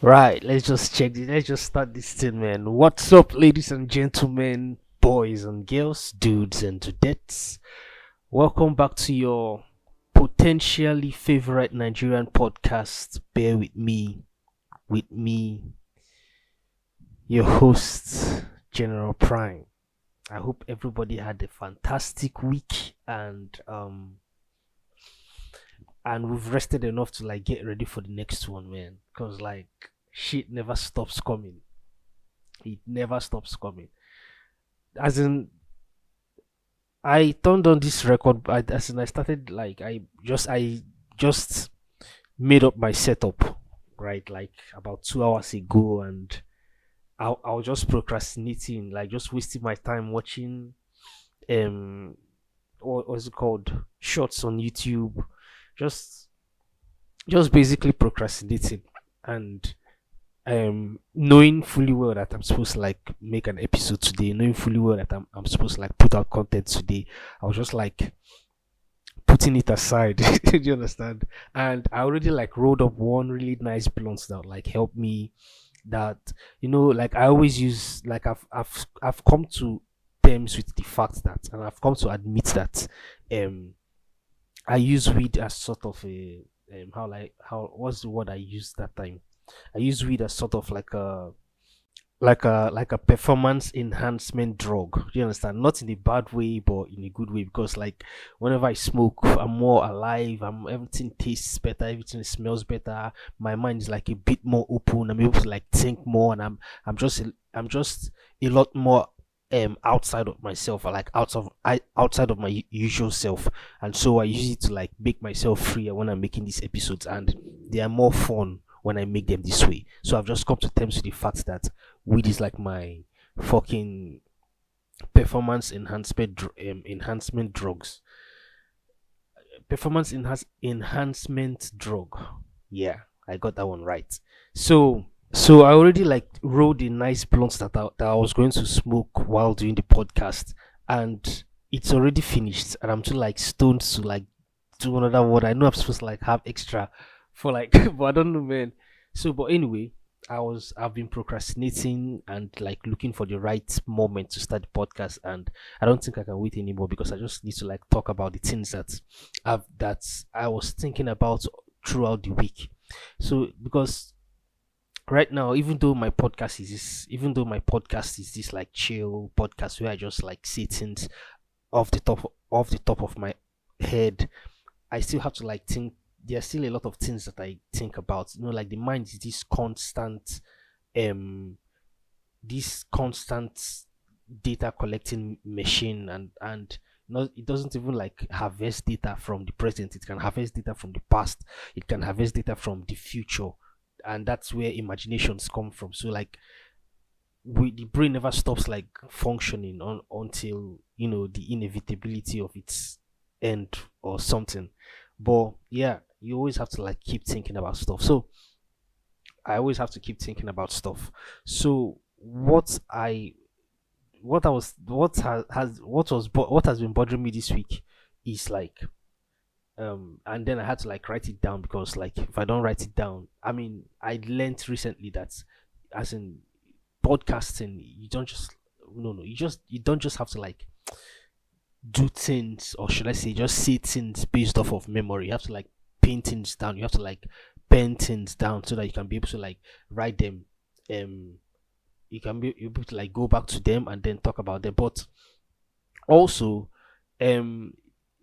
Right, let's just check this. Let's just start this thing, man. What's up, ladies and gentlemen, boys and girls, dudes and dudettes? Welcome back to your potentially favorite Nigerian podcast. Bear with me, your host, General Prime. I hope everybody had a fantastic week and we've rested enough to like get ready for the next one, man. Cause like shit never stops coming. It never stops coming. As in, I turned on this record. As in, I started like I just made up my setup, right? Like about 2 hours ago, and I was just procrastinating, like just wasting my time watching um what was it called, shorts on YouTube, just just basically procrastinating and knowing fully well that I'm supposed to like make an episode today, knowing fully well that I'm supposed to like put out content today. I was just like putting it aside. Do you understand? And I already like rolled up one really nice blunt that like helped me, that like I always use, like I've come to terms with the fact that, and I've come to admit that um I use weed as sort of a how what's the word I used that time? I use weed as sort of like a performance enhancement drug. Do you understand? Not in a bad way, but in a good way. Because like whenever I smoke, I'm more alive. Everything tastes better. Everything smells better. My mind is like a bit more open. I'm able to like think more, and I'm just a lot more outside of myself, or like outside of my usual self. And so I use it to like make myself freer when I'm making these episodes, and they are more fun when I make them this way. So I've just come to terms with the fact that weed is like my fucking enhancement drugs. Enhancement drug. Yeah, I got that one right. So I already like rolled a nice blunt that I was going to smoke while doing the podcast, and it's already finished, and I'm too like stoned to like do another one. I know I'm supposed to like have extra for like, but I don't know, man. So, but anyway, I've been procrastinating and like looking for the right moment to start the podcast, and I don't think I can wait anymore because I just need to like talk about the things that I was thinking about throughout the week. So because right now, even though my podcast is this like chill podcast where I just like say things off the top of my head, I still have to like think. There's still a lot of things that I think about. Like the mind is um this constant data collecting machine, and it doesn't even like harvest data from the present. It can harvest data from the past. It can harvest data from the future, and that's where imaginations come from. So like the brain never stops like functioning until the inevitability of its end or something. But yeah, you always have to like keep thinking about stuff. So I always have to keep thinking about stuff. So what has been bothering me this week is like, and then I had to like write it down, because like if I don't write it down, I mean, I learned recently that, as in podcasting, you don't just no no you don't just have to like do things, or should I say just say things based off of memory. You have to like paint things down. You have to like pen things down so that you can be able to like write them. um you can be able to like go back to them and then talk about them. But also, um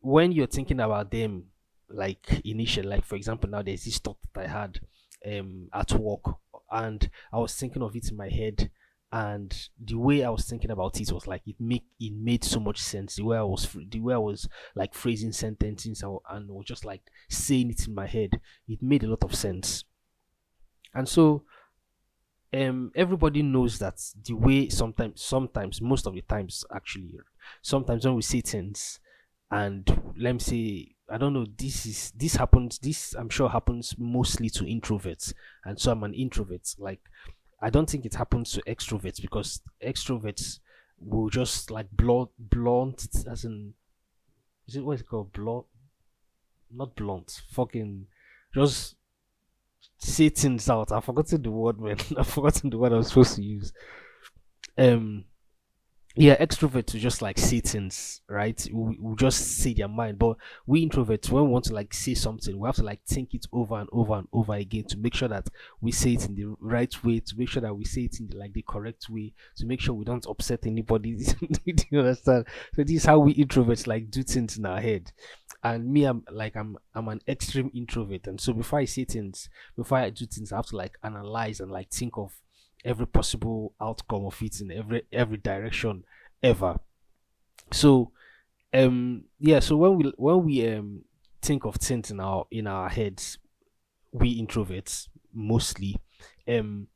when you're thinking about them, like initially, like for example, now there's this thought that I had at work, and I was thinking of it in my head, and the way I was thinking about it was like it made so much sense. The way I was like phrasing sentences, and was just like saying it in my head, it made a lot of sense. And so everybody knows that the way, sometimes most of the times actually, sometimes when we say things, and let me say, I don't know, this I'm sure happens mostly to introverts, and so I'm an introvert. Like, I don't think it happens to extroverts, because extroverts will just like blunt, as in, is it what is it called, blunt, not blunt, fucking, just say things out. I've forgotten the word, man. I've forgotten the word I was supposed to use. Um, yeah, extroverts will just like say things, right? We just say their mind, but we introverts, when we want to like say something, we have to like think it over and over and over again to make sure that we say it in the right way, to make sure that we say it in the correct way, to make sure we don't upset anybody. Do you understand? So this is how we introverts like do things in our head. And me, I'm an extreme introvert, and so before I say things, before I do things, I have to like analyze and like think of every possible outcome of it in every direction ever. So yeah, so when we think of things in our heads, we introverts mostly, um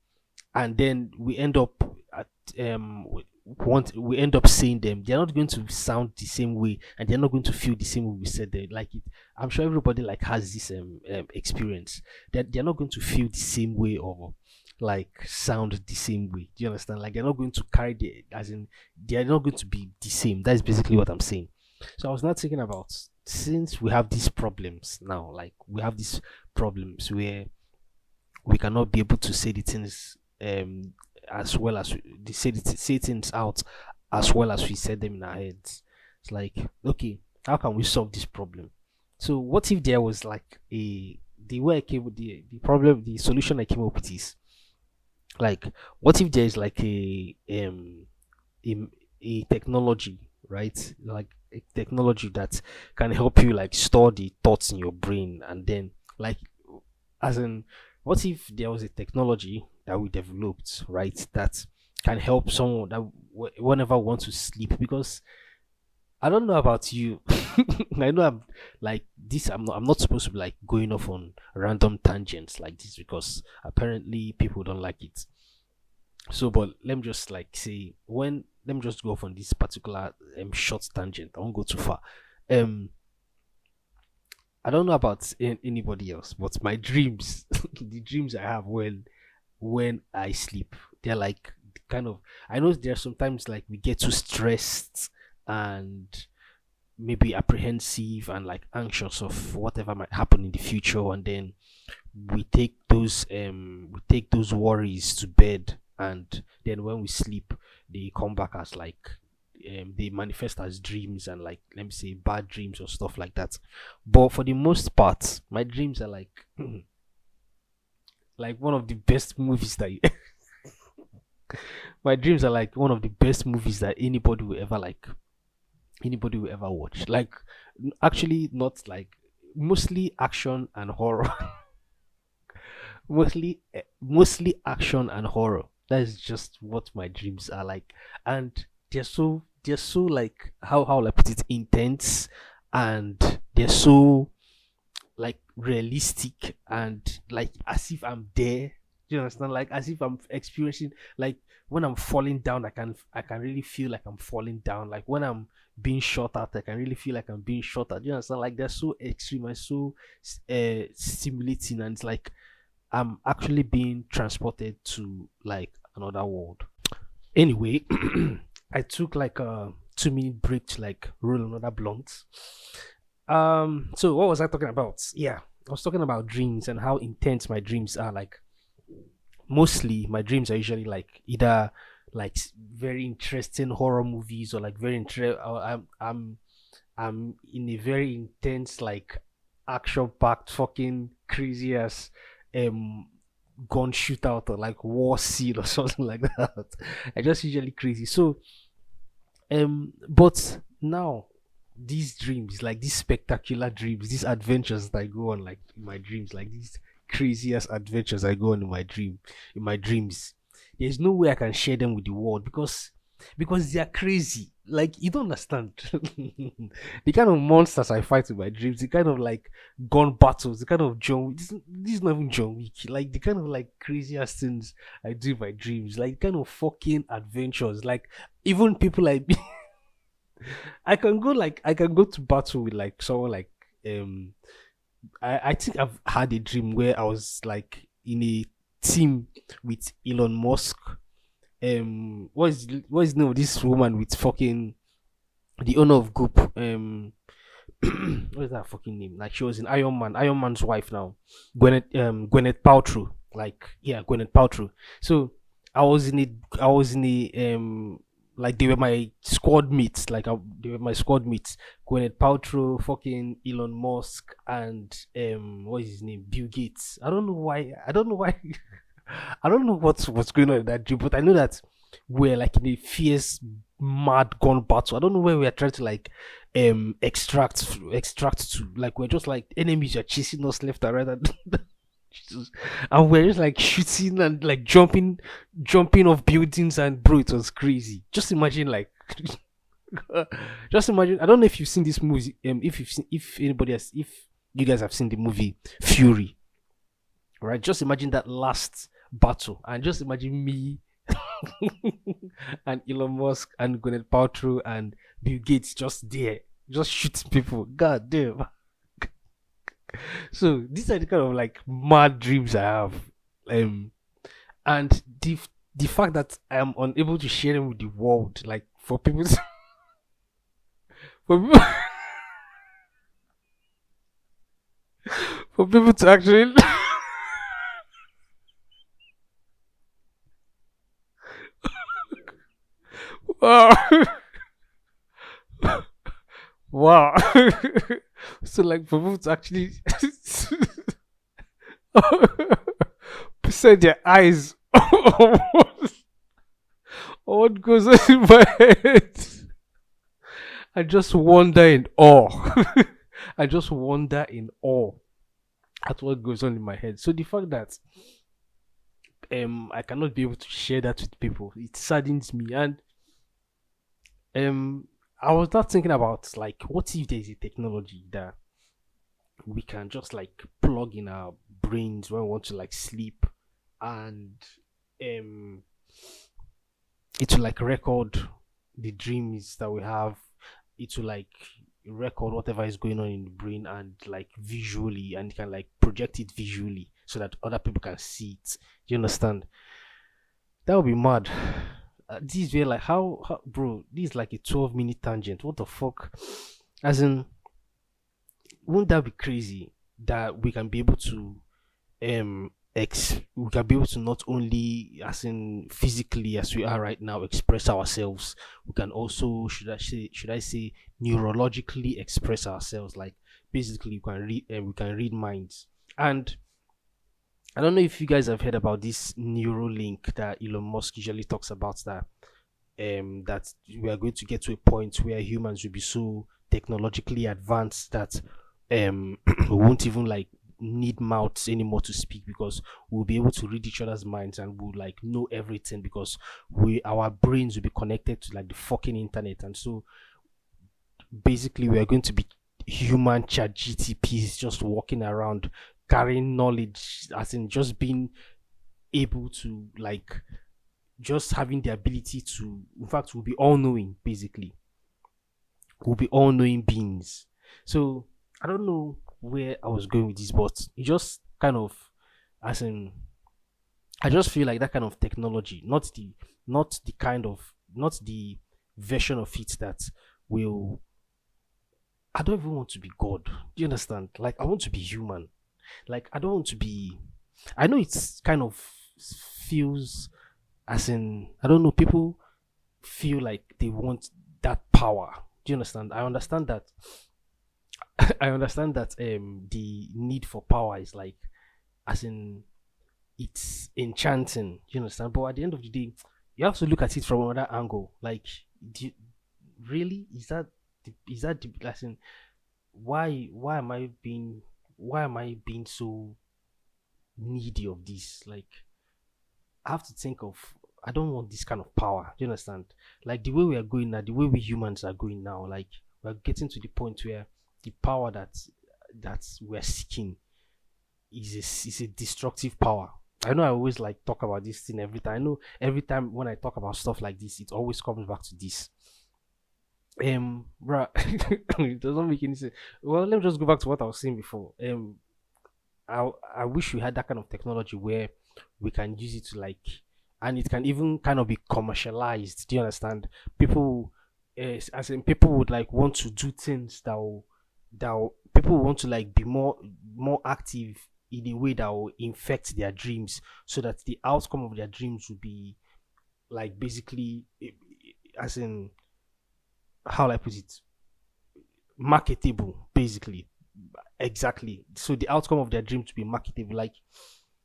and then we end up at want we end up saying them. They're not going to sound the same way, and they're not going to feel the same way we said them. Like it, I'm sure everybody like has this experience that they're not going to feel the same way or like sound the same way. Do you understand? Like they're not going to carry the as in they're not going to be the same. That's basically what I'm saying. So I was not thinking about, since we have these problems now, like we have these problems where we cannot be able to say the things as well as say things out as well as we said them in our heads. It's like, okay, how can we solve this problem? So what if there was like a the way I came with the problem, the solution I came up with is like, what if there's like a, a technology, right? Like a technology that can help you like store the thoughts in your brain, and then like, as in, what if there was a technology that we developed, right, that can help someone that whenever wants to sleep? Because I don't know about you. I know I'm like this. I'm not supposed to be like going off on random tangents like this because apparently people don't like it. So, but let me just like say, when let me just go off on this particular short tangent. I won't go too far. Um, I don't know about anybody else, but my dreams, the dreams I have when I sleep, they're like kind of. I know there's sometimes like we get too stressed and maybe apprehensive and like anxious of whatever might happen in the future, and then we take those worries to bed, and then when we sleep they come back as like they manifest as dreams, and like, let me say, bad dreams or stuff like that. But for the most part, my dreams are like like one of the best movies that you my dreams are like one of the best movies that anybody will ever watch. Like, actually, not like, mostly action and horror. Mostly action and horror. That is just what my dreams are like, and they're so like, how will I put it, intense, and they're so like realistic, and like as if I'm there. Do you understand? Like as if I'm experiencing, like when I'm falling down, I can really feel like I'm falling down. Like when I'm being shot at, I can really feel like I'm being shot at. Do you understand? Like they're so extreme and so stimulating, and it's like I'm actually being transported to like another world. Anyway, I took like a 2 minute break to like roll another blunt. So what was I talking about? Yeah, I was talking about dreams and how intense my dreams are. Like, mostly my dreams are usually like either like very interesting horror movies, or like I'm in a very intense, like action packed, fucking crazy as um gun shootout, or like war scene or something like that. I just usually crazy. So but now these dreams, like these spectacular dreams, these adventures that I go on like in my dreams, like these crazy ass adventures I go on in my dreams. There's no way I can share them with the world because they are crazy. Like, you don't understand. The kind of monsters I fight in my dreams, the kind of like gun battles, the kind of John. This is not even John Wick. Like the kind of like crazy ass things I do in my dreams, like kind of fucking adventures. Like, even people like me, I can go to battle with like someone like um I think I've had a dream where I was like in a team with Elon Musk. What is the name of this woman with fucking the owner of Goop? what is that fucking name? Like she was in Iron Man, Iron Man's wife now, Gwyneth Paltrow. Like yeah, Gwyneth Paltrow. So I was in a like they were my squad mates. They were my squad mates. Gwyneth Paltrow, fucking Elon Musk, and what is his name? Bill Gates. I don't know why. I don't know why. I don't know what's going on in that dream, but I know that we're like in a fierce, mad gun battle. I don't know where we are trying to like extract to. Like we're just like enemies are chasing us left and right, and, Jesus. And we're just like shooting and like jumping off buildings, and bro, it was crazy. Just imagine like. Just imagine. I don't know if you've seen this movie. If you've seen, if anybody has, if you guys have seen the movie Fury, right? Just imagine that last battle, and just imagine me and Elon Musk and Gwyneth Paltrow and Bill Gates just there, just shooting people. God damn. So these are the kind of like mad dreams I have, and the fact that I am unable to share them with the world, like for people, for people, for people to actually. Wow. Wow. So like for people to actually set their eyes on what goes on in my head. I just wonder in awe. I just wonder in awe at what goes on in my head. So the fact that I cannot be able to share that with people, it saddens me. And I was not thinking about like what if there's a technology that we can just like plug in our brains when we want to like sleep, and um it will like record the dreams that we have. It will like record whatever is going on in the brain, and like visually, and you can like project it visually so that other people can see it. Do you understand? That would be mad. This way, like how, bro? This is like a 12-minute tangent. What the fuck? As in, wouldn't that be crazy that we can be able to we can be able to not only as in physically as we are right now express ourselves, we can also, should I say neurologically express ourselves. Like basically we can read minds. And I don't know if you guys have heard about this Neuralink that Elon Musk usually talks about, that we are going to get to a point where humans will be so technologically advanced that we won't even like need mouths anymore to speak, because we'll be able to read each other's minds, and we'll like know everything, because our brains will be connected to like the fucking internet. And so basically we are going to be human chat GTPs just walking around carrying knowledge, as in just being able to like just having the ability to, in fact, we'll be all knowing. Basically we'll be all knowing beings. So I don't know where I was going with this, but it just kind of, as in, I just feel like that kind of technology, not the version of it that will. I don't even want to be God. Do you understand? Like I want to be human. Like I don't want to be. I know it's kind of feels, as in, I don't know. People feel like they want that power. Do you understand? I understand that. I understand that the need for power is like, as in, it's enchanting. You understand? But at the end of the day, you have to look at it from another angle. Like, do you, really is that the lesson? Why am I being so needy of this? Like, I have to think of. I don't want this kind of power. Do you understand? Like the way we are going now, the way we humans are going now, like we're getting to the point where the power that we're seeking is a destructive power. I know I always like talk about this thing every time. I know every time when I talk about stuff like this, it always comes back to this. Bruh, it doesn't make any sense. Well, let me just go back to what I was saying before. I wish we had that kind of technology where we can use it to like, and it can even kind of be commercialized. Do you understand? People, as in people would like want to do things that will people want to like be more active in a way that will infect their dreams, so that the outcome of their dreams will be like basically as in, how will I put it, marketable basically. Exactly, so the outcome of their dream to be marketable, like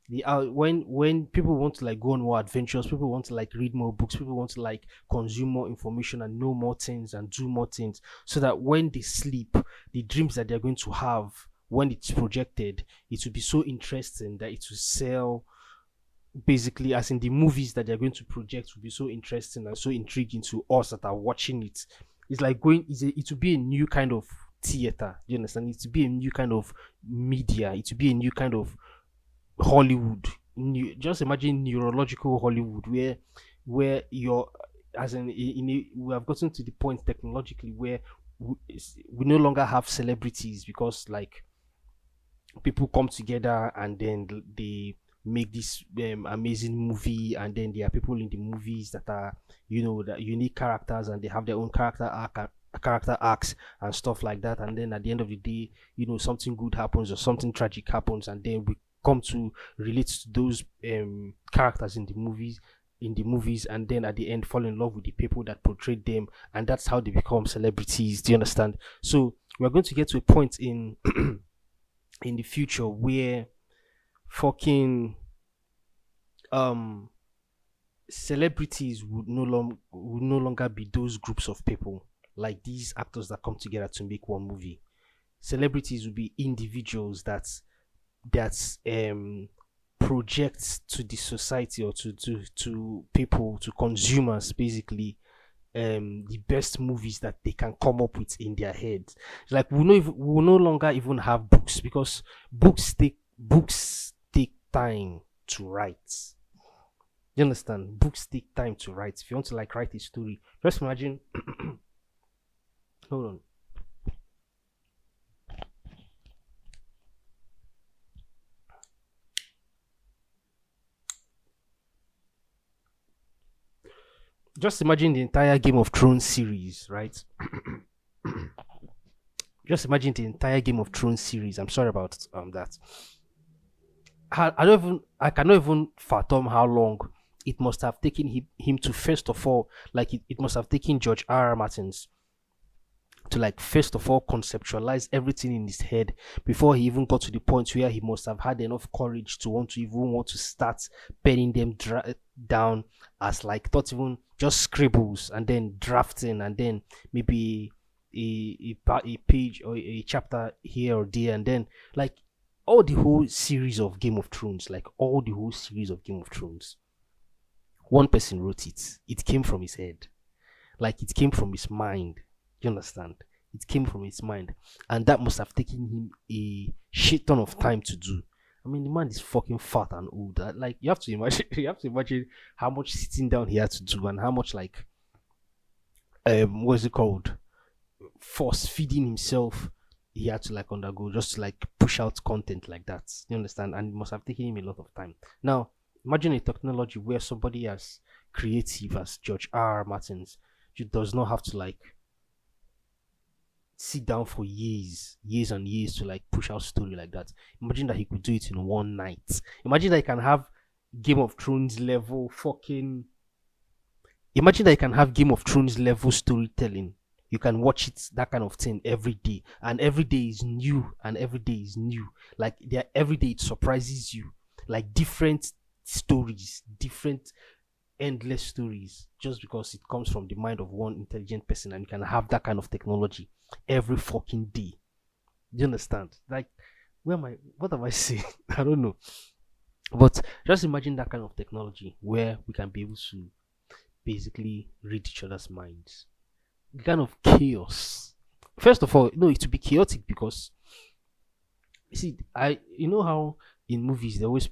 when people want to like go on more adventures, people want to like read more books, people want to like consume more information and know more things and do more things, so that when they sleep, the dreams that they're going to have when it's projected, it will be so interesting that it will sell, basically, as in the movies that they're going to project will be so interesting and so intriguing to us that are watching it. It's like it will be a new kind of theater. You understand? It will be a new kind of media. It will be a new kind of Hollywood. Just imagine neurological Hollywood, where you're, as we have gotten to the point technologically where we no longer have celebrities, because like people come together and then they make this amazing movie, and then there are people in the movies that are, that unique characters, and they have their own character arcs and stuff like that, and then at the end of the day, something good happens or something tragic happens, and then we come to relate to those characters in the movies, and then at the end fall in love with the people that portrayed them, and that's how they become celebrities. Do you understand? So we're going to get to a point in in the future where fucking um celebrities would no longer be those groups of people, like these actors that come together to make one movie. Celebrities would be individuals that projects to the society, or to people, to consumers, basically, the best movies that they can come up with in their heads. Like we will no longer even have books, because books take time to write. You understand? Books take time to write. If you want to like write a story, just imagine. Hold on. Just imagine the entire Game of Thrones series, right? Just imagine the entire Game of Thrones series. I'm sorry about that. I cannot even fathom how long it must have taken him to, first of all, like it must have taken George R. R. Martins to like first of all conceptualize everything in his head before he even got to the point where he must have had enough courage to want to start penning them down, as like not even just scribbles, and then drafting, and then maybe a page or a chapter here or there, and then like all the whole series of Game of Thrones, like all the whole series of Game of Thrones, one person wrote it. It came from his head, like it came from his mind. You understand? It came from his mind, and that must have taken him a shit ton of time to do. I mean, the man is fucking fat and old. Like you have to imagine, you have to imagine how much sitting down he had to do, and how much like what's it called, force feeding himself he had to like undergo just to like push out content like that. You understand? And it must have taken him a lot of time. Now, imagine a technology where somebody as creative as George R. R. Martins does not have to like sit down for years and years to like push out story like that. Imagine that he could do it in one night. Imagine that he can have Game of Thrones level fucking. Imagine that you can have Game of Thrones level storytelling. You can watch it, that kind of thing, every day, and every day is new, and every day is new. Like there, every day it surprises you, like different stories, different endless stories, just because it comes from the mind of one intelligent person, and you can have that kind of technology every fucking day. Do you understand? Like, where am I? What am I saying? I don't know. But just imagine that kind of technology where we can be able to basically read each other's minds. The kind of chaos. First of all, no, it will be chaotic because you see, you know how in movies there always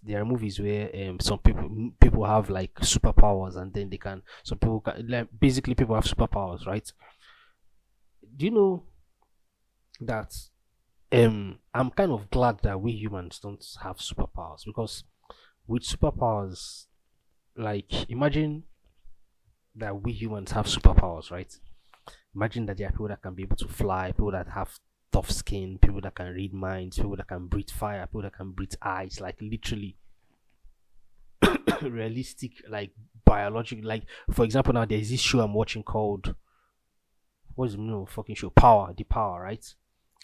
there are movies where some people have like superpowers, and then they can some people can, like, basically people have superpowers, right? Do you know that I'm kind of glad that we humans don't have superpowers, because with superpowers, like imagine that we humans have superpowers, right? Imagine that there are people that can be able to fly, people that have tough skin, people that can read minds, people that can breathe fire, people that can breathe ice, like literally realistic, like biological. Like for example, now there's this show I'm watching called, what's the name of the fucking show? Power, the Power, right?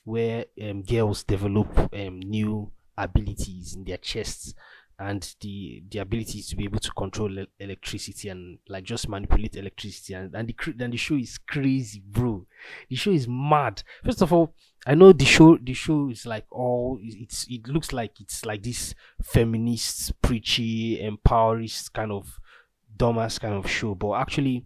Where girls develop new abilities in their chests, and the ability to be able to control electricity and like just manipulate electricity, and the show is crazy, bro. The show is mad. First of all, I know the show is like all it looks like it's like this feminist, preachy, empowerist kind of dumbass kind of show, but actually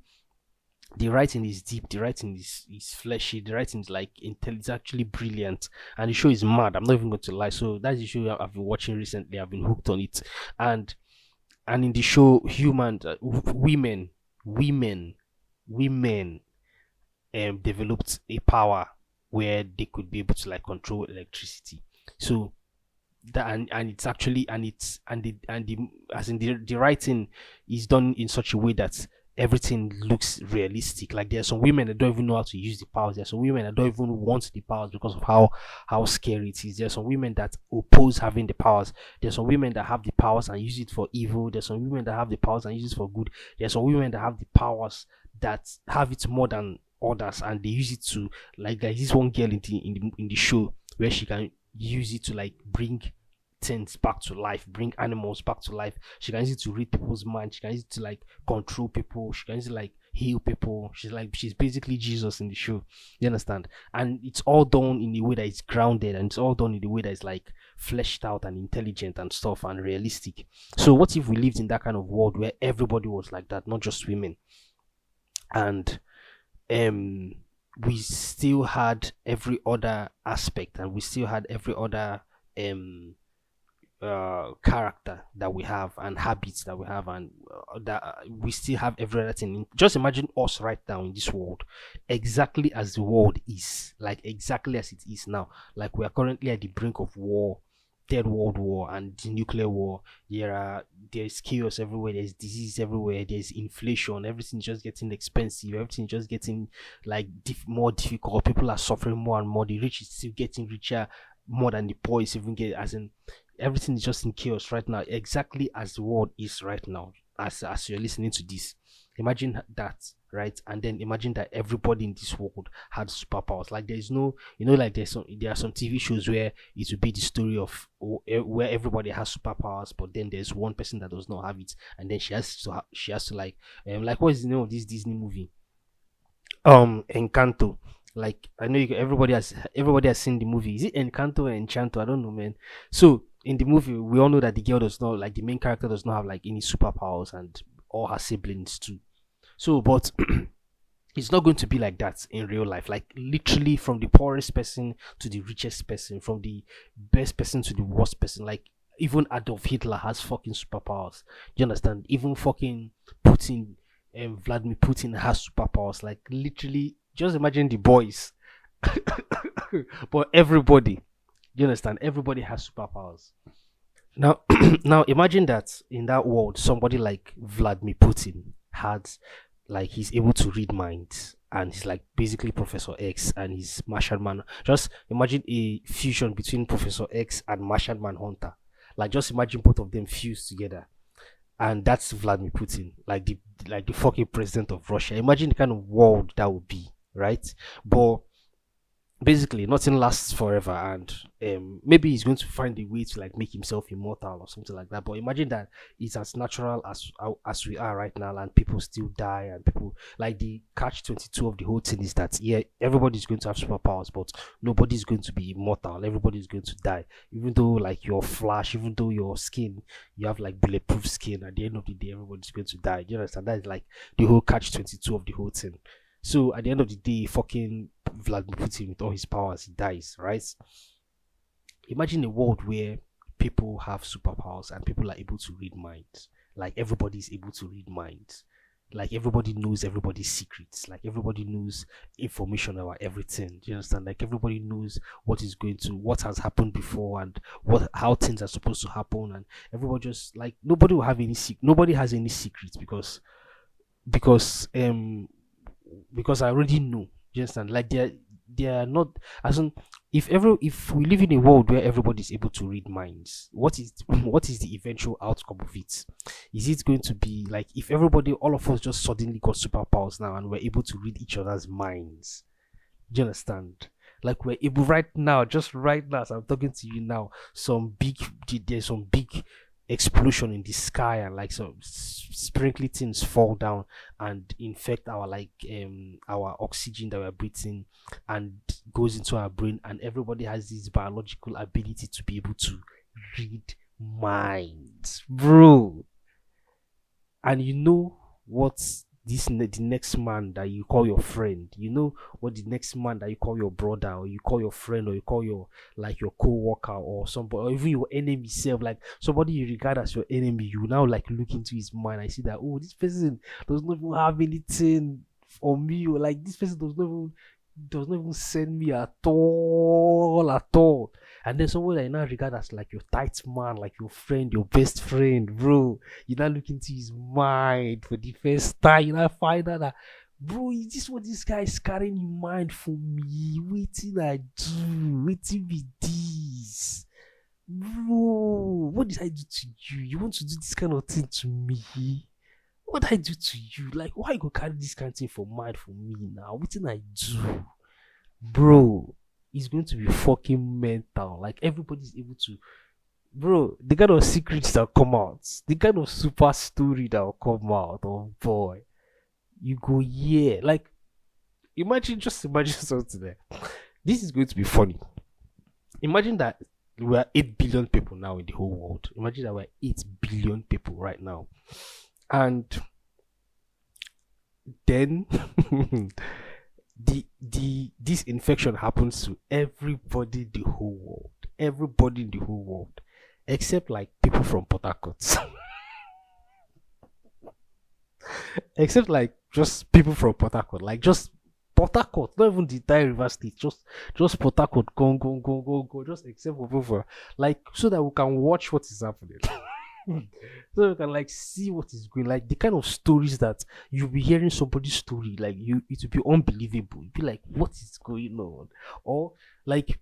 the writing is deep, the writing is fleshy, the writing is like it's actually brilliant, and the show is mad. I'm not even going to lie. So that's the show I've been watching recently. I've been hooked on it, and in the show, women, women, developed a power where they could be able to like control electricity. So that, and it's actually, and it's and the as in the writing is done in such a way that everything looks realistic. Like there are some women that don't even know how to use the powers. There are some women that don't even want the powers because of how scary it is. There are some women that oppose having the powers. There are some women that have the powers and use it for evil. There's some women that have the powers and use it for good. There are some women that have the powers that have it more than others, and they use it to, like, there's this one girl in the show where she can use it to like bring things back to life, bring animals back to life. She can use it to read people's minds. She can use it to like control people. She can use it to like heal people. She's basically Jesus in the show. You understand? And it's all done in a way that is grounded, and it's all done in a way that is like fleshed out and intelligent and stuff and realistic. So what if we lived in that kind of world where everybody was like that, not just women, and um we still had every other aspect, and we still had every other um character that we have and habits that we have, and that we still have everything. Just imagine us right now in this world, exactly as the world is, like exactly as it is now. Like we are currently at the brink of war, third world war and the nuclear war. There's chaos everywhere, there's disease everywhere, there's inflation, everything's just getting expensive, everything's just getting like more difficult. People are suffering more and more. The rich is still getting richer more than the poor is even getting, as in everything is just in chaos right now, exactly as the world is right now. As you're listening to this, imagine that, right? And then imagine that everybody in this world had superpowers. Like there's no, like there are some TV shows where it would be the story of where everybody has superpowers, but then there's one person that does not have it, and then she has to like what is the name of this Disney movie? Encanto. Like I know everybody has seen the movie. Is it Encanto or Enchanto? I don't know, man. So in the movie, we all know that the girl does not, like, the main character does not have like any superpowers, and all her siblings too. So, but it's not going to be like that in real life. Like literally, from the poorest person to the richest person, from the best person to the worst person. Like even Adolf Hitler has fucking superpowers. You understand? Even fucking Putin and Vladimir Putin has superpowers. Like literally, just imagine the boys. But everybody, you understand? Everybody has superpowers. Now, now imagine that in that world, somebody like Vladimir Putin had, like, he's able to read minds, and he's like basically Professor X, and he's Martian Man. Just imagine a fusion between Professor X and Martian Manhunter. Like, just imagine both of them fused together, and that's Vladimir Putin, like the fucking president of Russia. Imagine the kind of world that would be, right? But basically nothing lasts forever, and maybe he's going to find a way to like make himself immortal or something like that. But imagine that it's as natural as we are right now, and people still die, and people, like, the catch 22 of the whole thing is that, yeah, everybody's going to have superpowers, but nobody's going to be immortal. Everybody's going to die, even though like your flash, even though your skin, you have like bulletproof skin. At the end of the day, everybody's going to die. You understand? That is like the whole catch 22 of the whole thing. So at the end of the day, fucking Vladimir Putin with all his powers, he dies, right? Imagine a world where people have superpowers and people are able to read minds. Like everybody is able to read minds. Like everybody knows everybody's secrets. Like everybody knows information about everything. Do you understand? Like everybody knows what has happened before, and how things are supposed to happen, and everybody just, like, nobody has any secrets, because because I already know. you understand? Like they are not, as in, if we live in a world where everybody is able to read minds, what is what is the eventual outcome of it? Is it going to be like if everybody, all of us, just suddenly got superpowers now and we're able to read each other's minds? Do you understand? Like we're able right now, just right now, as I'm talking to you now, there's some big explosion in the sky, and like some sprinkly things fall down and infect our our oxygen that we're breathing and goes into our brain, and everybody has this biological ability to be able to read minds, bro. And you know what, the next man that you call your friend, you know what, the next man that you call your brother, or you call your friend, or you call your, like, your co-worker, or somebody, or even your enemy self, like somebody you regard as your enemy, you now like look into his mind. I see that, oh, this person does not even have anything for me, or like this person does not even send me at all. And then someone that you now regard as like your tight man, like your friend, your best friend, bro. You now look into his mind for the first time. You now find out that, bro, is this what this guy is carrying in mind for me? Waiting I do, waiting with this. Bro, what did I do to you? You want to do this kind of thing to me? What did I do to you? Like, why you go carry this kind of thing for mind for me now? What did I do? Bro, it's going to be fucking mental. Like, everybody's able to, bro, the kind of secrets that come out, the kind of super story that will come out, oh boy, you go, yeah. Like, just imagine something there. This is going to be funny. Imagine that we are 8 billion people now in the whole world. Imagine that we're 8 billion people right now. And then this infection happens to everybody in the whole world. Everybody in the whole world. Except like people from Port Harcourt. Except like just people from Port Harcourt. Like just Port Harcourt, not even the entire River State, just Port Harcourt, go, just except for people like, so that we can watch what is happening. So you can like see what is going, like the kind of stories that you'll be hearing somebody's story, like it will be unbelievable. You'll be like, what is going on? Or like,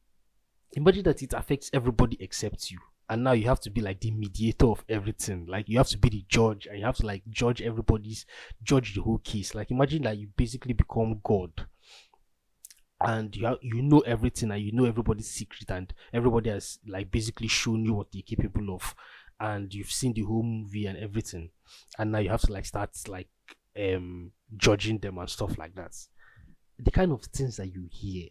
imagine that it affects everybody except you, and now you have to be like the mediator of everything. Like you have to be the judge, and you have to like judge the whole case. Like imagine that you basically become God, and you know everything, and you know everybody's secret, and everybody has like basically shown you what they're capable of, and you've seen the whole movie and everything, and now you have to like start like judging them and stuff like that. The kind of things that you hear,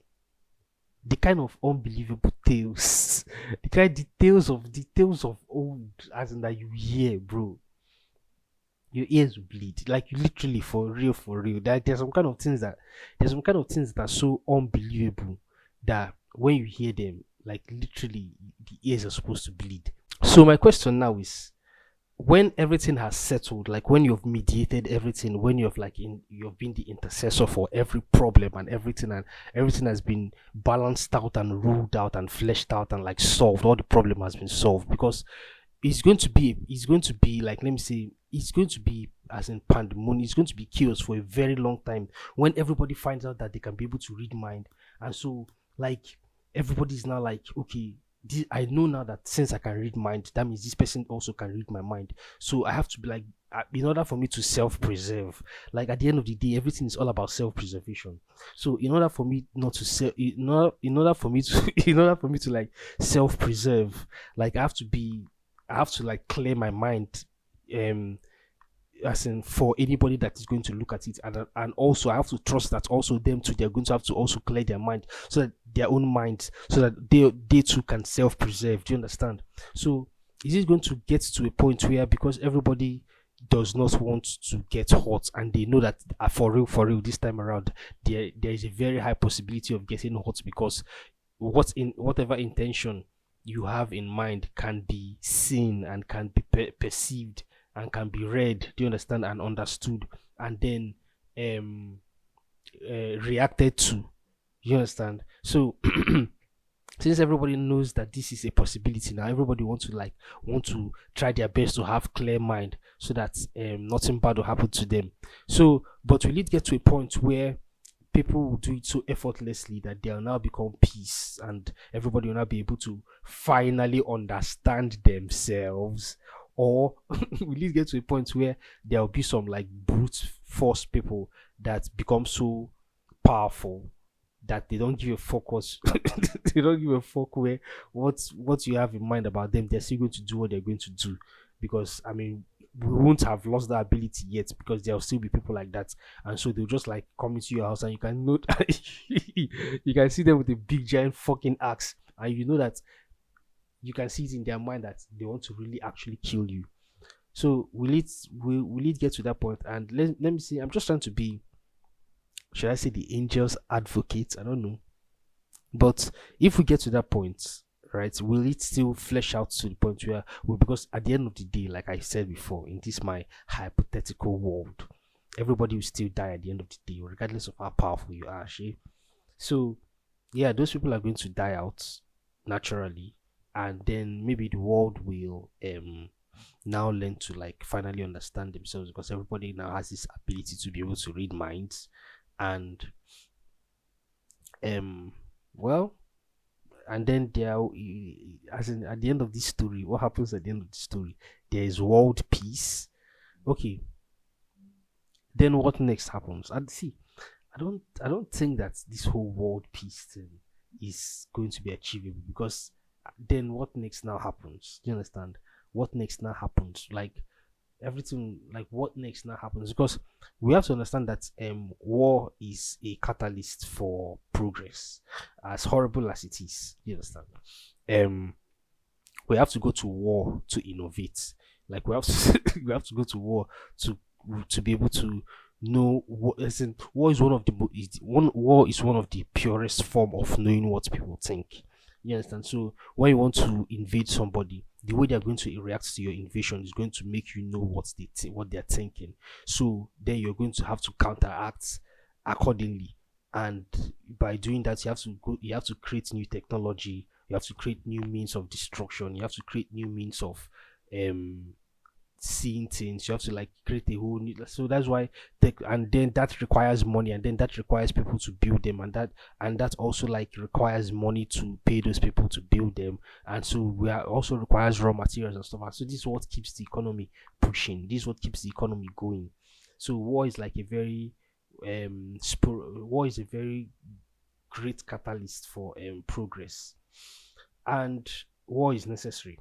the kind of unbelievable tales, the tales of old, as in that you hear, bro, your ears will bleed. Like you literally, for real, for real. Like there's some kind of things that are so unbelievable that when you hear them, like literally the ears are supposed to bleed. So my question now is, when everything has settled, like when you've mediated everything, when you've been the intercessor for every problem and everything has been balanced out and ruled out and fleshed out and like solved, all the problem has been solved, because it's going to be like, let me say, it's going to be as in pandemonium, it's going to be chaos for a very long time when everybody finds out that they can be able to read mind. And so like everybody's now like, okay, I know now that since I can read mind, that means this person also can read my mind. So I have to be like, in order for me to self-preserve, like at the end of the day, everything is all about self-preservation. So in order for me not to in order for me to in order for me to like self-preserve, like I have to like clear my mind, um as in for anybody that is going to look at it, and also I have to trust that also them too, they're going to have to also clear their mind, so that their own minds, so that they too can self-preserve. Do you understand? So is it going to get to a point where, because everybody does not want to get hot, and they know that for real this time around, there is a very high possibility of getting hot, because whatever intention you have in mind can be seen and can be perceived and can be read, do you understand, and understood, and then reacted to, you understand? So since everybody knows that this is a possibility now, everybody want to try their best to have clear mind, so that nothing bad will happen to them. So but will it get to a point where people will do it so effortlessly that they'll now become peace, and everybody will now be able to finally understand themselves? Or will it get to a point where there'll be some like brute force people that become so powerful that they don't give a fuck what they don't give a fuck where what you have in mind about them? They're still going to do what they're going to do, because I mean, we won't have lost that ability yet, because there'll still be people like that, and so they'll just like come into your house and you can note you can see them with a big giant fucking axe, and you know that you can see it in their mind that they want to really actually kill you. So will it get to that point? And let me see. I'm just trying to be, should I say, the angel's advocate? I don't know. But if we get to that point, right, will it still flesh out to the point where, well, because at the end of the day, like I said before, in this my hypothetical world, everybody will still die at the end of the day, regardless of how powerful you are, actually. So yeah, those people are going to die out naturally, and then maybe the world will now learn to like finally understand themselves, because everybody now has this ability to be able to read minds. And um well, and then as in at the end of this story, what happens at the end of the story? There is world peace. Okay, then what next happens? And see, I don't think that this whole world peace thing is going to be achievable, because then what next now happens? Do you understand? What next now happens? Like everything, like what next now happens? Because we have to understand that war is a catalyst for progress, as horrible as it is. You understand? Um we have to go to war to innovate. Like we have to we have to go to war to be able to know what, as in, war is one of the war is one of the purest form of knowing what people think. You understand? So when you want to invade somebody, the way they're going to react to your invasion is going to make you know what they're thinking. So then you're going to have to counteract accordingly. And by doing that, you have to create new technology, you have to create new means of destruction, you have to create new means of um seeing things. You have to like create a whole new, so that's why tech, and then that requires money, and then that requires people to build them, and that also like requires money to pay those people to build them. And so we are also requires raw materials and stuff. And so this is what keeps the economy pushing, this is what keeps the economy going. So war is like a very war is a very great catalyst for progress. And war is necessary,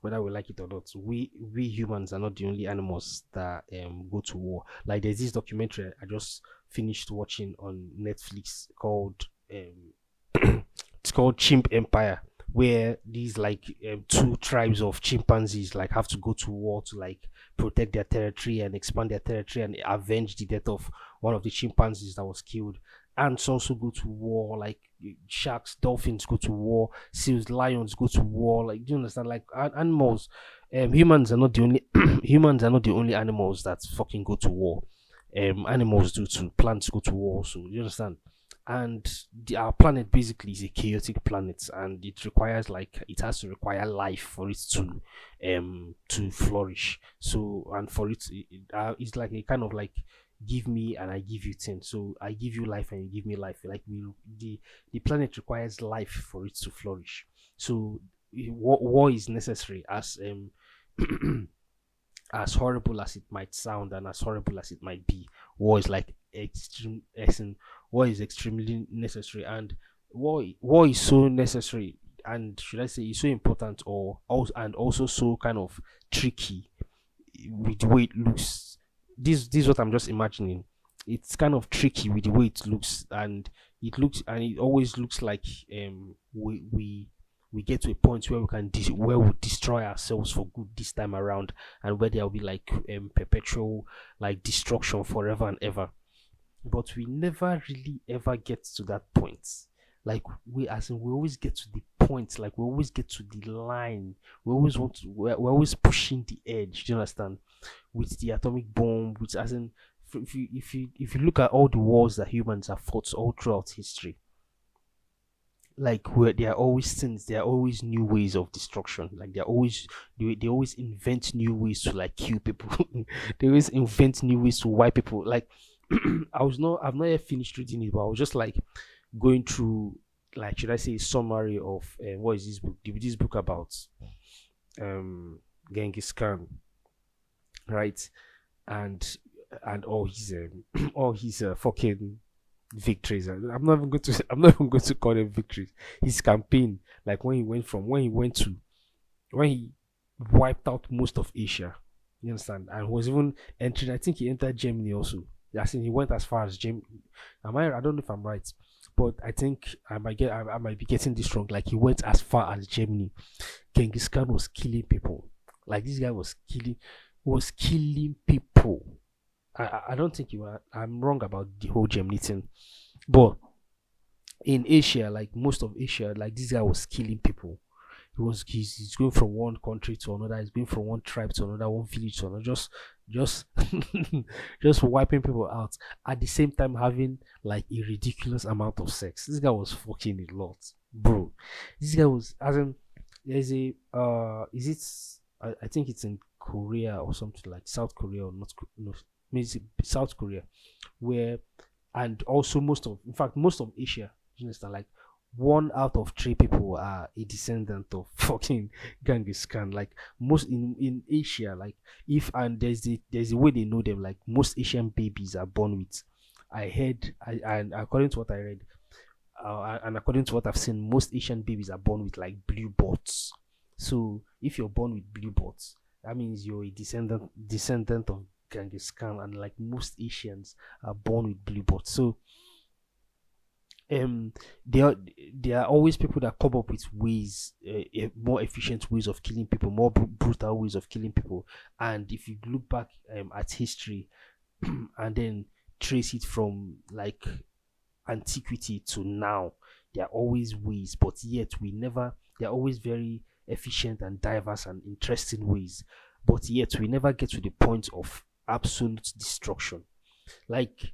whether we like it or not. We humans are not the only animals that go to war. Like there's this documentary I just finished watching on Netflix called it's called Chimp Empire, where these like two tribes of chimpanzees like have to go to war to like protect their territory and expand their territory and avenge the death of one of the chimpanzees that was killed. Ants also go to war, like sharks, dolphins go to war, seals, lions go to war. Like, do you understand? Like animals, humans are not the only humans are not the only animals that fucking go to war. Animals do too. Plants go to war. So you understand? And our planet basically is a chaotic planet, and it requires like it has to require life for it to flourish. So and for it's like a kind of like give me and I give you things. So I give you life and you give me life. Like the planet requires life for it to flourish. So war is necessary, as horrible as it might sound and as horrible as it might be. War is like extreme essence. War is extremely necessary, and war is so necessary, and should I say it's so important, or also and also so kind of tricky with the way it looks. This is what I'm just imagining. It's kind of tricky with the way it looks, and it always looks like we get to a point where where we destroy ourselves for good this time around, and where there will be like perpetual like destruction forever and ever. But we never really ever get to that point. Like we always get to the point, like we always get to the line. We always want to we're always pushing the edge. Do you understand? With the atomic bomb, which as in if you look at all the wars that humans have fought all throughout history, like where there are always things, there are always new ways of destruction. Like they always invent new ways to like kill people. They always invent new ways to wipe people. Like I've not yet finished reading it, but I was just like going through, like, should I say, a summary of what is this book? This book about Genghis Khan, right? And all his all his fucking victories. I'm not even going to I'm not even going to call them victories. His campaign, like when he wiped out most of Asia. You understand? And was even entering. I think he entered Germany also. Yeah, I think he went as far as Germany. I don't know if I'm right, but I think I might be getting this wrong. Like he went as far as Germany. Genghis Khan was killing people. Like this guy was killing people. I don't think I'm wrong about the whole Germany thing, but in Asia, like most of Asia, like this guy was killing people. He's going from one country to another. He's going from one tribe to another, one village to another, just just wiping people out. At the same time, having like a ridiculous amount of sex. This guy was fucking a lot, bro. This guy was as in there's a is it I think it's in Korea or something like South Korea or not no maybe it's South Korea where and also in fact most of Asia, you understand, like 1 out of 3 people are a descendant of fucking Genghis Khan. Like most in Asia, like if and there's a way they know them. Like most Asian babies are born with. I heard, and according to what I read, and according to what I've seen, most Asian babies are born with like blue bots. So if you're born with blue bots, that means you're a descendant of Genghis Khan, and like most Asians are born with blue bots. So um there are always people that come up with ways more efficient ways of killing people, more brutal ways of killing people. And if you look back at history and then trace it from like antiquity to now, there are always ways, but yet we never they're always very efficient and diverse and interesting ways, but yet we never get to the point of absolute destruction. Like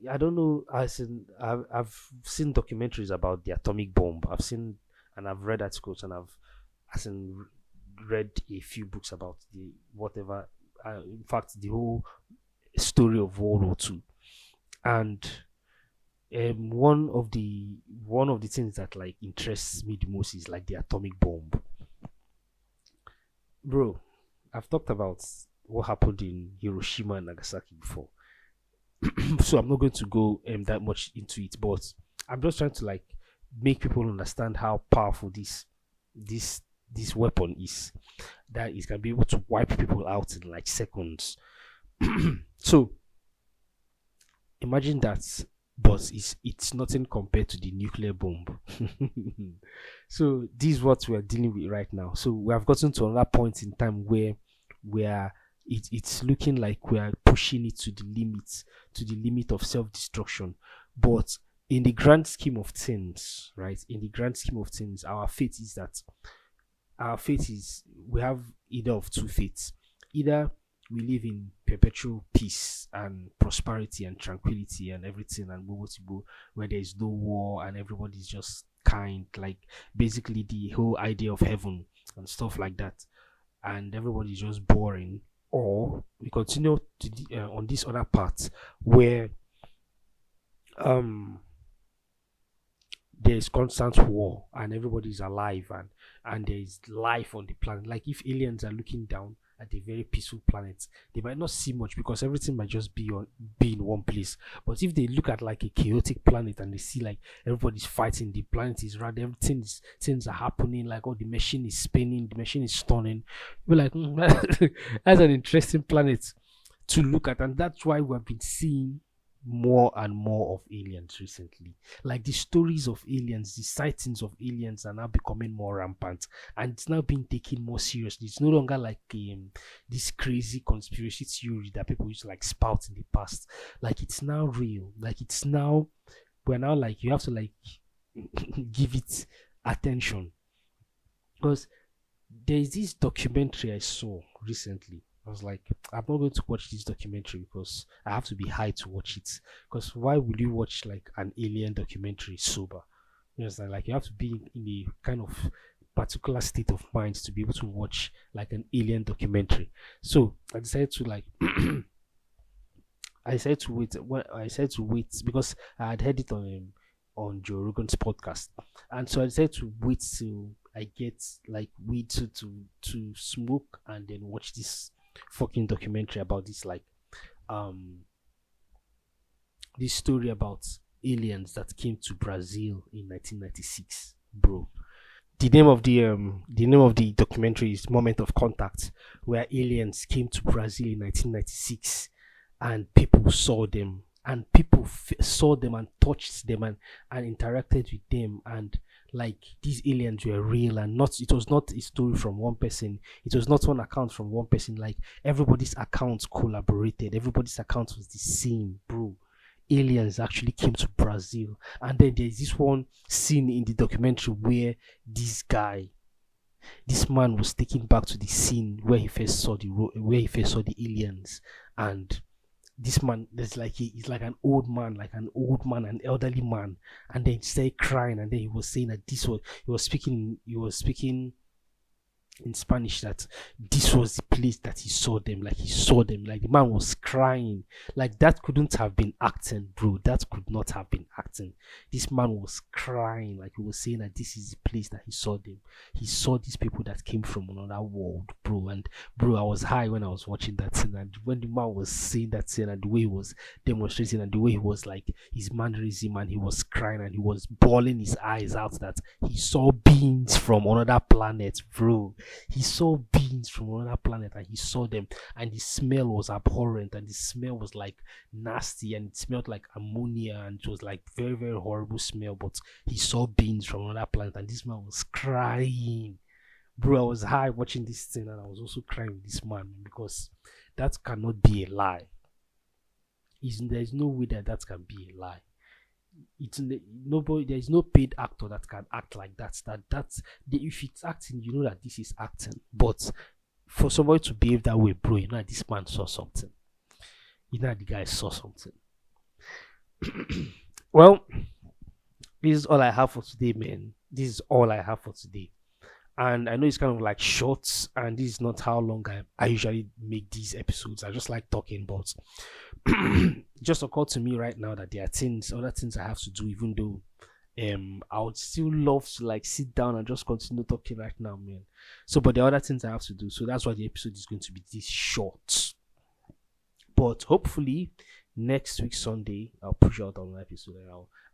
I don't know. I've seen documentaries about the atomic bomb. I've seen and I've read articles and as in read a few books about the whatever. In fact, the whole story of World War II. And one of the things that like interests me the most is like the atomic bomb, bro. I've talked about what happened in Hiroshima and Nagasaki before, so I'm not going to go that much into it, but I'm just trying to like make people understand how powerful this this weapon is. That it can be able to wipe people out in like seconds. So imagine that, but it's nothing compared to the nuclear bomb. So this is what we're dealing with right now. So we have gotten to another point in time where we are it's looking like we are pushing it to the limit of self-destruction. But in the grand scheme of things, right? In the grand scheme of things, our fate is we have either of two fates. Either we live in perpetual peace and prosperity and tranquility and everything, and we want to go where there is no war and everybody's just kind, like basically the whole idea of heaven and stuff like that, and everybody's just boring. Or we continue on this other part where um there's constant war and everybody's alive, and there's life on the planet. Like if aliens are looking down at a very peaceful planet, they might not see much because everything might just be in one place. But if they look at like a chaotic planet and they see like everybody's fighting, the planet is rad, things are happening, like oh the machine is spinning, the machine is turning, we're like that's an interesting planet to look at. And that's why we've been seeing more and more of aliens recently. Like the stories of aliens, the sightings of aliens are now becoming more rampant, and it's now being taken more seriously. It's no longer like this crazy conspiracy theory that people used to like spout in the past. Like it's now real. Like it's now we're now like you have to like give it attention, because there's this documentary I saw recently. I was like, I'm not going to watch this documentary because I have to be high to watch it. Because why would you watch like an alien documentary sober? You know, like you have to be in a kind of particular state of mind to be able to watch like an alien documentary. So I decided to like I said to wait. Well, I said to wait because I had heard it on Joe Rogan's podcast, and so I said to wait till I get like weed to smoke and then watch this fucking documentary about um this story about aliens that came to Brazil in 1996, bro. The name of the documentary is Moment of Contact, where aliens came to Brazil in 1996, and people saw them, and people saw them and touched them and interacted with them, and like these aliens were real and not. It was not a story from one person. It was not one account from one person. Like everybody's accounts collaborated. Everybody's account was the same, bro. Aliens actually came to Brazil. And then there's this one scene in the documentary where this man was taken back to the scene where he first saw the aliens, and this man, he's like an old man, an elderly man, and then he started crying, and then he was saying that he was speaking in Spanish, that this was the place that he saw them. Like he saw them. Like the man was crying. Like that couldn't have been acting, bro. That could not have been acting. This man was crying. Like he was saying that this is the place that he saw them. He saw these people that came from another world, bro. And bro, I was high when I was watching that scene. And when the man was saying that scene and the way he was demonstrating and the way he was like his mannerism, and he was crying and he was bawling his eyes out that he saw beings from another planet, bro. He saw beings from another planet and he saw them, and the smell was abhorrent, and the smell was like nasty, and it smelled like ammonia, and it was like very, very horrible smell. But he saw beings from another planet, and this man was crying, bro. I was high watching this thing, and I was also crying with this man, because that cannot be a lie. There's no way that can be a lie. Nobody, there is no paid actor that can act like that. If it's acting, you know that this is acting. But for somebody to behave that way, bro, you know that this man saw something. You know that the guy saw something. Well, this is all I have for today, man. This is all I have for today. And I know it's kind of like short, and this is not how long I usually make these episodes. I just like talking, but it just occurred to me right now that there are other things I have to do, even though I would still love to like sit down and just continue talking right now, man. So, but there are other things I have to do, so that's why the episode is going to be this short. But hopefully next week Sunday I'll push out an episode,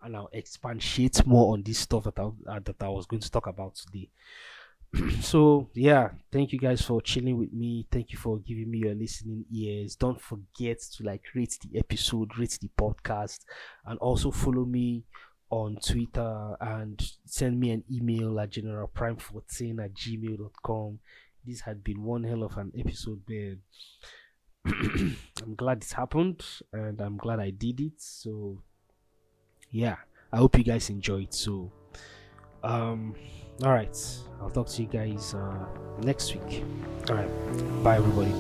and I'll expatiate more on this stuff that I was going to talk about today. So yeah, thank you guys for chilling with me. Thank you for giving me your listening ears. Don't forget to like rate the episode, rate the podcast, and also follow me on Twitter and send me an email at generalprime14@gmail.com. This had been one hell of an episode, man. I'm glad it happened, and I'm glad I did it. So yeah, I hope you guys enjoyed. So all right, I'll talk to you guys next week. All right, bye everybody.